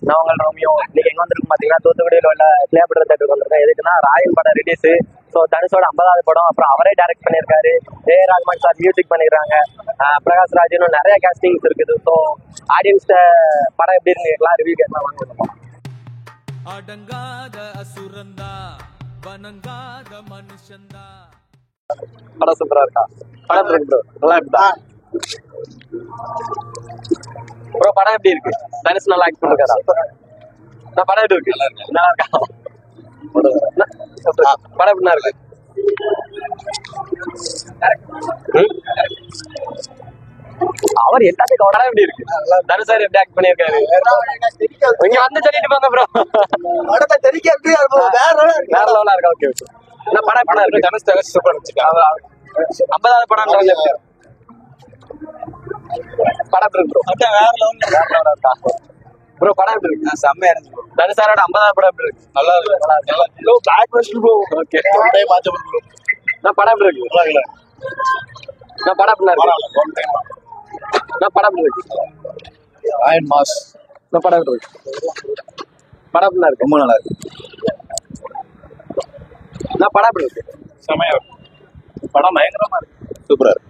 நான் உங்கள் ரோமியோ. இன்னைக்கு எங்க வந்திருக்கும் பாத்தீங்கன்னா தூத்துக்குடியில் உள்ள கிளியோபாட்ரா தேட்டருக்கு வந்திருக்கேன். எதுக்குன்னா ராயன் படம் ரிலீஸ். ஸோ தனுஷோட 50வது படம். அப்புறம் அவரே டைரக்ட் பண்ணியிருக்காரு. ரஹ்மான் சார் மியூசிக் பண்ணிருக்காங்க. பிரகாஷ் ராஜ் இன்னும் நிறைய கேஸ்டிங்ஸ் இருக்குது. ஸோ ஆடியன்ஸ்ட படம் எப்படி இருக்கு கேட்கலாம், ரிவ்யூ கேட்கலாம். வாங்க. அடங்காத அசுரந்தா வணங்காத மனுஷந்தா. படம் சூப்பரா இருக்கா? படம் இருக்கு ப்ரோ, நல்லா இருக்குதா ப்ரோ? படம் எப்படி இருக்கு? தனுஷ் நல்லா ஆக்ட் பண்ணிருக்காரா? படம் எப்படி இருக்கு? நல்லா இருக்கா? படம் எப்படின்னா இருக்கு? அவர் எல்லாத்தையும் படம் எப்படி இருக்கு? தனுஷ் சார் எப்படி ஆக்ட் பண்ணிருக்காரு? இங்க வந்து சொல்லிட்டு போங்க ப்ரோ. படத்தை தெரிக்கிறது வேற லெவலா இருக்கா? Okay okay. என்ன படம் எப்படின்னா இருக்கு? தனுஷ் சூப்பர் வச்சுக்காங்க. 50வது படம் படம் இருக்கு ப்ரோ. வேற லெவலா இருக்கா ப்ரோ? படம் எப்படி இருக்கு? செம்மையா இருக்கு. தனுஷ் சாரோட 50வது படம் எப்படி இருக்கு? நல்லா இருக்கு. நல்லா இருக்கு. Blockbuster bro. Okay. Time ஆச்சு ப்ரோ. நான் படம் எப்படி இருக்கு? நல்லா இல்ல. நான் படம் எப்படி இருக்கு? One time. நான் படம் எப்படி இருக்கு? அயன் மாஸ். நான் படம் எப்படி இருக்கு? படம் எப்படி இருக்கு? ரொம்ப நல்லா இருக்கு. நான் படம் எப்படி இருக்கு? செம்மையா இருக்கு. படம் பயங்கரமா இருக்கு. சூப்பரா இருக்கு.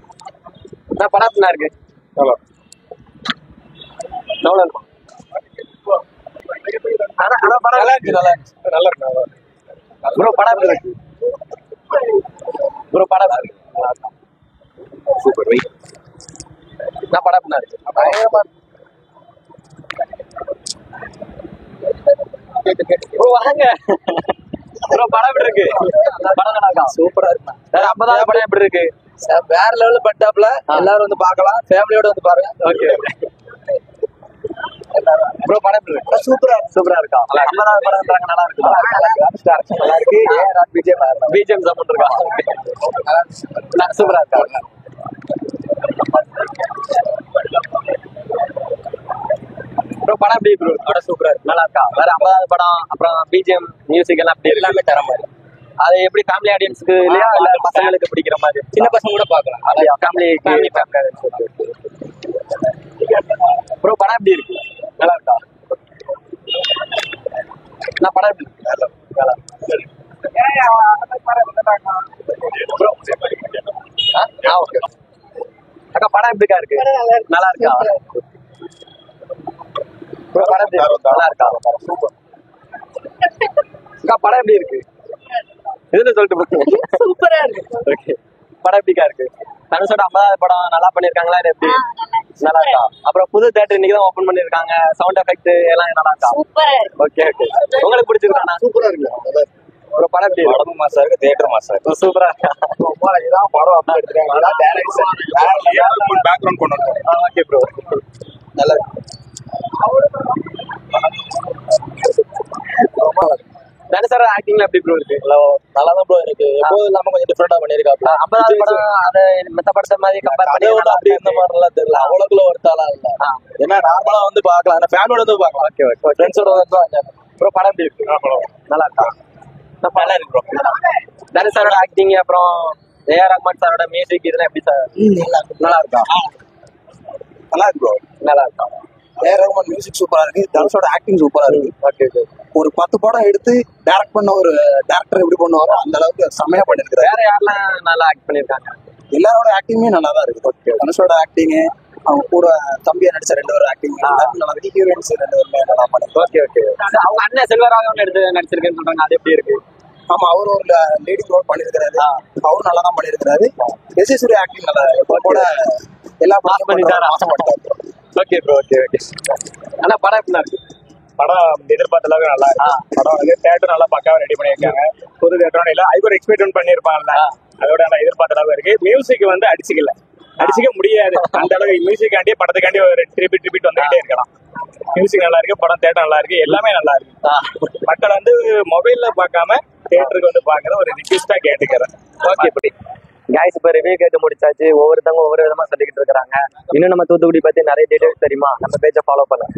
நான் படம் எப்படி இருக்கு? நல்லா நல்லா இருக்கும். நல்லா இருக்கு. நல்லா இருக்கு. நல்லா இருக்கு. ப்ரோ படம் எப்படி இருக்கு? ப்ரோ படம் எப்படி இருக்கு? சூப்பர் வை. நான் படம் எப்படி இருக்கு? பயங்கரமா ப்ரோ வாங்க ப்ரோ. படம் எப்படி இருக்கு? படம் நல்லா இருக்கா? சூப்பரா இருக்கு. வேற 50வது படம் எப்படி இருக்கு? வேற லெவல்ல பட்டாப்ல எல்லாரும் வந்து பார்க்கலாம். ஃபேமிலியோட வந்து பாருங்க. Okay bro. படம் எப்படி இருக்கு? சூப்பரா சூப்பரா இருக்கா? 50வது படம் நல்லா இருக்கு. நல்லா இருக்கு. பிஜிஎம் சப்போர்ட் இருக்கா? சூப்பரா இருக்கா? ப்ரோ படம் எப்படி ப்ரோ? படம் சூப்பரா இருக்கு. நல்லா இருக்கா? வேற 50வது படம் அப்புறம் பிஜிஎம் மியூசிக் எல்லாம் எப்படி எல்லாமே தர மாதிரி. அது எப்படி ஃபேமிலி ஆடியன்ஸ்க்கு இல்லையா இல்ல பசங்களுக்கு பிடிக்கிற மாதிரி? சின்ன பசங்க கூட பார்க்கலாம். அப்படியா? ஃபேமிலி ப்ரோ படம் எப்படி இருக்கு? நல்லா இருக்கா? நான் படம் எப்படி இருக்கு? நல்லா ஓகே. அக்கா படம் எப்படிக்கா இருக்கு? நல்லா இருக்கா? ப்ரோ படம் எப்படி இருக்கு? நல்லா இருக்கா? சூப்பர். அக்கா படம் எப்படி இருக்கு? இதுல சொல்லிட்டு சூப்பரா இருக்கு. ஓகே. படம் எப்படிக்கா இருக்கு? தனுஷோட 50வது படம் நல்லா பண்ணிருக்காங்களா? எப்படி நல்லா இருக்கா? அப்புறம் புது தியேட்டர் இன்னைக்கு தான் ஓபன் பண்ணிருக்காங்க. சவுண்ட் எஃபெக்ட் எல்லாம் நல்லா இருக்கா? சூப்பரா இருக்கு. Okay okay. உங்களுக்கு பிடிச்சிருக்கானா? சூப்பரா இருக்கு. ஒரு படம் எப்படி இருக்கு? படமும் மாசா இருக்கு. தியேட்டர் மாசா இருக்கு. சூப்பரா இருக்கா? இதான் படம் அப்படி எடுத்துருக்காங்க. அதான் டைரக்ஷன் பேக்ரவுண்ட் கொண்டு வந்தாங்க. Okay bro. நல்லா இருக்கு. தனுஷோட ஆக்டிங்ல எப்படி ப்ரோ இருக்கு? நல்லா தான் ப்ரோ இருக்கு. எப்போதும் இல்லாம கொஞ்சம் டிஃபரெண்டா பண்ணிருக்காப்ல. 50வது படம் அதை மத்த படத்தை மாதிரி கம்பேர் பண்ணி அப்படி இந்த மாதிரி எல்லாம் தெரியல. அவ்வளவுக்குள்ள ஒருத்தாளா இல்ல. ஏன்னா நார்மலா வந்து பாக்கலாம். ஆனா ஃபேமிலியோட வந்து பாக்கலாம். Okay okay. ஃப்ரெண்ட்ஸோட வந்து ப்ரோ படம் எப்படி இருக்கு? நல்லா இருக்கா? நல்லா இருக்கு ப்ரோ. தனுஷ் சாரோட ஆக்டிங் அப்புறம் ரஹ்மான் சாரோட மியூசிக் இதெல்லாம் எப்படி சார்? நல்லா இருக்கா? நல்லா இருக்கு ப்ரோ. நல்லா இருக்கா? ரஹ்மான் மியூசிக் சூப்பரா இருக்கு. தனுஷோட ஆக்டிங் சூப்பரா இருக்கு. Okay okay. ஒரு 10 படம் எடுத்து டைரக்ட் பண்ண ஒரு டைரக்டர் எப்படி பண்ணுவாரோ அந்த அளவுக்கு செம்மையா பண்ணிருக்காரு. வேற யாரெல்லாம் நல்லா ஆக்ட் பண்ணிருக்காங்க? எல்லாரோட ஆக்டிங்குமே நல்லா தான் இருக்கு. தனுஷோட ஆக்டிங், அவங்க கூட தம்பியா நடிச்ச 2 பேரும் ஆக்டிங் நல்லா இருக்கு. ஹீரோயின்ஸ் 2 பேருமே நல்லா பண்ணிருக்காங்க. Okay okay. அவங்க அண்ணன் செல்வராகவன் நடிச்சிருக்கேன்னு சொல்றாங்க. அது எப்படி இருக்கு? ஆமா, அவரு ஒரு லீடிங் ரோல் பண்ணிருக்காரு. அவரும் நல்லா தான் பண்ணிருக்காரு. எஸ்எஸ்சூரி ஆக்டிங் நல்லா கூட எல்லா பாஸ் பண்ணிட்டாரு. Okay bro. Okay okay. ஆனா படம் எப்படி இருக்கு? படம் எதிர்பார்த்த அளவுக்கு நல்லா இருக்கு. படம் வந்து தியேட்டர் நல்லா பக்காவா ரெடி பண்ணிருக்காங்க. புது தியேட்டர் இல்ல ஐவர் எக்ஸ்பெக்ட் பண்ணிருப்பாங்கல்ல, அதோட நல்லா எதிர்பார்த்த அளவு இருக்கு. மியூசிக் வந்து அடிச்சுக்க முடியாது. அந்த அளவுக்கு மியூசிக்காண்டி படத்துக்காண்டி ஒரு ட்ரிபிட் வந்துகிட்டே இருக்கலாம். மியூசிக் நல்லா இருக்கு. படம் தியேட்டர் நல்லா இருக்கு. எல்லாமே நல்லா இருக்கு. மக்கள் வந்து மொபைல்ல பார்க்காம தியேட்டருக்கு வந்து பாக்குற ஒரு ரிக்வெஸ்டா கேட்டுக்கிறேன். ஓகே. இப்படி கைஸ் இப்போ ரிவ்யூ கேட்டு முடிச்சாச்சு. ஒவ்வொருத்தவங்க ஒவ்வொரு விதமா சொல்லிக்கிட்டு இருக்காங்க. இன்னும் நம்ம தூத்துக்குடி பத்தி நிறைய டீடைல்ஸ் தெரியுமா? நம்ம பேஜை ஃபாலோ பண்ணுங்க.